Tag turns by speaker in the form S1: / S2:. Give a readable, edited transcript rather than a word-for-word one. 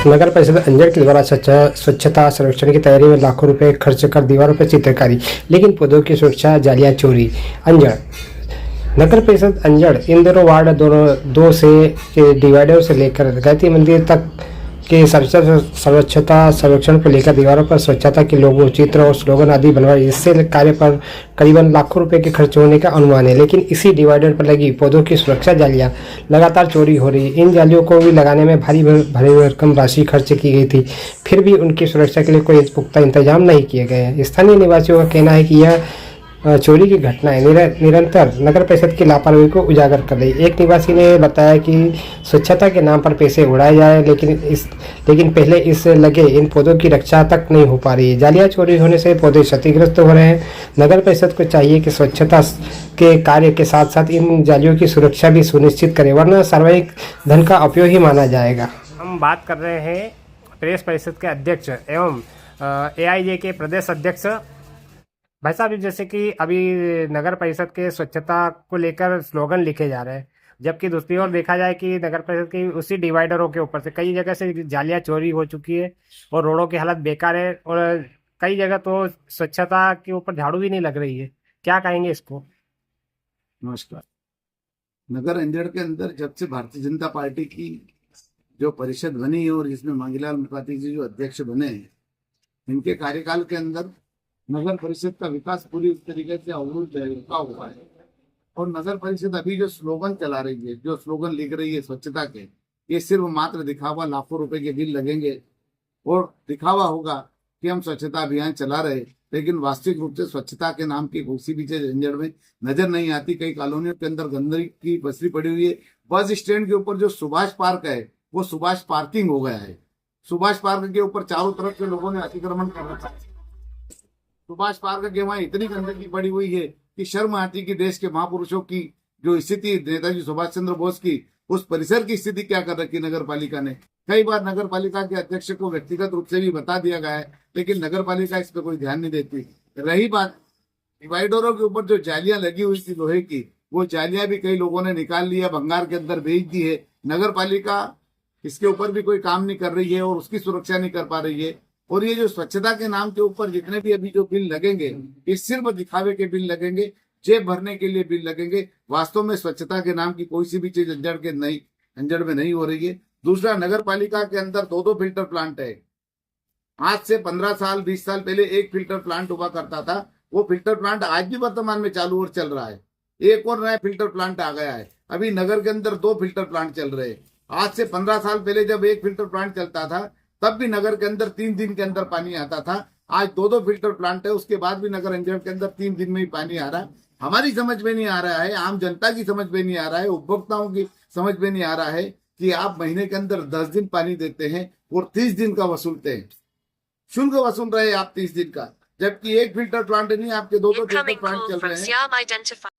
S1: नगर परिषद अंजड़ के द्वारा स्वच्छता सर्वेक्षण की तैयारी में लाखों रुपए खर्च कर दीवारों पर चित्रकारी, लेकिन पौधों की सुरक्षा जालियां चोरी। अंजड़ नगर परिषद अंजड़ इन दोनों वार्ड दो से के डिवाइडर से लेकर गायत्री मंदिर तक के स्वच्छता सर्वेक्षण को लेकर दीवारों पर स्वच्छता के लोगों, चित्र और स्लोगन आदि बनवाए। इससे कार्य पर करीबन लाखों रुपए के खर्च होने का अनुमान है, लेकिन इसी डिवाइडर पर लगी पौधों की सुरक्षा जालियां लगातार चोरी हो रही है। इन जालियों को भी लगाने में भारी भरकम राशि खर्च की गई थी, फिर भी उनकी सुरक्षा के लिए कोई पुख्ता इंतजाम नहीं किए गए हैं। स्थानीय निवासियों का कहना है कि यह चोरी की घटनाएं निरंतर नगर परिषद की लापरवाही को उजागर कर रही। एक निवासी ने बताया कि स्वच्छता के नाम पर पैसे उड़ाए जा रहे हैं, लेकिन पहले इससे लगे इन पौधों की रक्षा तक नहीं हो पा रही है। जालियां चोरी होने से पौधे क्षतिग्रस्त हो रहे हैं। नगर परिषद को चाहिए कि स्वच्छता के कार्य के साथ साथ इन जालियों की सुरक्षा भी सुनिश्चित करे, वरना सार्वजनिक धन का अपयोग ही माना जाएगा।
S2: हम बात कर रहे हैं प्रेस परिषद के अध्यक्ष एवं एआईजे के प्रदेश अध्यक्ष भाई साहब। जैसे कि अभी नगर परिषद के स्वच्छता को लेकर स्लोगन लिखे जा रहे हैं, जबकि दूसरी ओर देखा जाए कि नगर परिषद की उसी डिवाइडरों के ऊपर से कई जगह से जालियां चोरी हो चुकी है और रोडों की हालत बेकार है, और कई जगह तो स्वच्छता के ऊपर झाड़ू भी नहीं लग रही है। क्या कहेंगे इसको?
S3: नमस्कार। नगर अंजड़ के अंदर जब से भारतीय जनता पार्टी की जो परिषद बनी है और जिसमें मांगीलाल मुखार्जी जी जो अध्यक्ष बने हैं, इनके कार्यकाल के अंदर नगर परिषद का विकास पूरी तरीके से अवरुद्ध रुका हुआ है। और नगर परिषद अभी जो स्लोगन चला रही है, जो स्लोगन लिख रही है स्वच्छता के, ये सिर्फ मात्र दिखावा, लाखों रुपए के बिल लगेंगे और दिखावा होगा कि हम स्वच्छता अभियान चला रहे, लेकिन वास्तविक रूप से स्वच्छता के नाम की कुर्सी भी अंजड़ में नजर नहीं आती। कई कॉलोनियों के अंदर गंदगी की पसरी पड़ी हुई है। बस स्टैंड के ऊपर जो सुभाष पार्क है वो सुभाष पार्किंग हो गया है। सुभाष पार्क के ऊपर चारों तरफ से लोगों ने अतिक्रमण कर रखा है। सुभाष पार्क के वहां इतनी गंदगी पड़ी हुई है कि शर्म आती कि देश के महापुरुषों की जो स्थिति, नेताजी सुभाष चंद्र बोस की, उस परिसर की स्थिति क्या कर रखी नगर पालिका ने। कई बार नगर पालिका के अध्यक्ष को व्यक्तिगत रूप से भी बता दिया गया है, लेकिन नगर पालिका इस पर कोई ध्यान नहीं देती। रही बात डिवाइडरों के ऊपर जो जालियां लगी हुई थी लोहे की, वो जालियां भी कई लोगों ने निकाल लिया, भंगार के अंदर भेज दी है। नगर पालिका इसके ऊपर भी कोई काम नहीं कर रही है और उसकी सुरक्षा नहीं कर पा रही है। और ये जो स्वच्छता के नाम के ऊपर जितने भी अभी जो बिल लगेंगे, ये सिर्फ दिखावे के बिल लगेंगे, जेब भरने के लिए बिल लगेंगे। वास्तव में स्वच्छता के नाम की कोई सी भी चीज अंजड़ में नहीं हो रही है। दूसरा, नगर पालिका के अंदर दो फिल्टर प्लांट है। आज से 15 साल 20 साल पहले एक फिल्टर प्लांट हुआ करता था। वो फिल्टर प्लांट आज भी वर्तमान में चालू और चल रहा है। एक और नया फिल्टर प्लांट आ गया है। अभी नगर के अंदर 2 फिल्टर प्लांट चल रहे हैं। आज से 15 साल पहले जब एक फिल्टर प्लांट चलता था, तब भी नगर के अंदर 3 दिन के अंदर पानी आता था। आज 2 फिल्टर प्लांट है, उसके बाद भी नगर अंजड़ के अंदर 3 दिन में ही पानी आ रहा है। हमारी समझ में नहीं आ रहा है, आम जनता की समझ में नहीं आ रहा है, उपभोक्ताओं की समझ में नहीं आ रहा है कि आप महीने के अंदर 10 दिन पानी देते हैं और 30 दिन का वसूलते हैं। शुल्क वसूल रहे हैं आप 30 दिन का, जबकि एक फिल्टर प्लांट नहीं, आपके 2 फिल्टर प्लांट चल रहे हैं।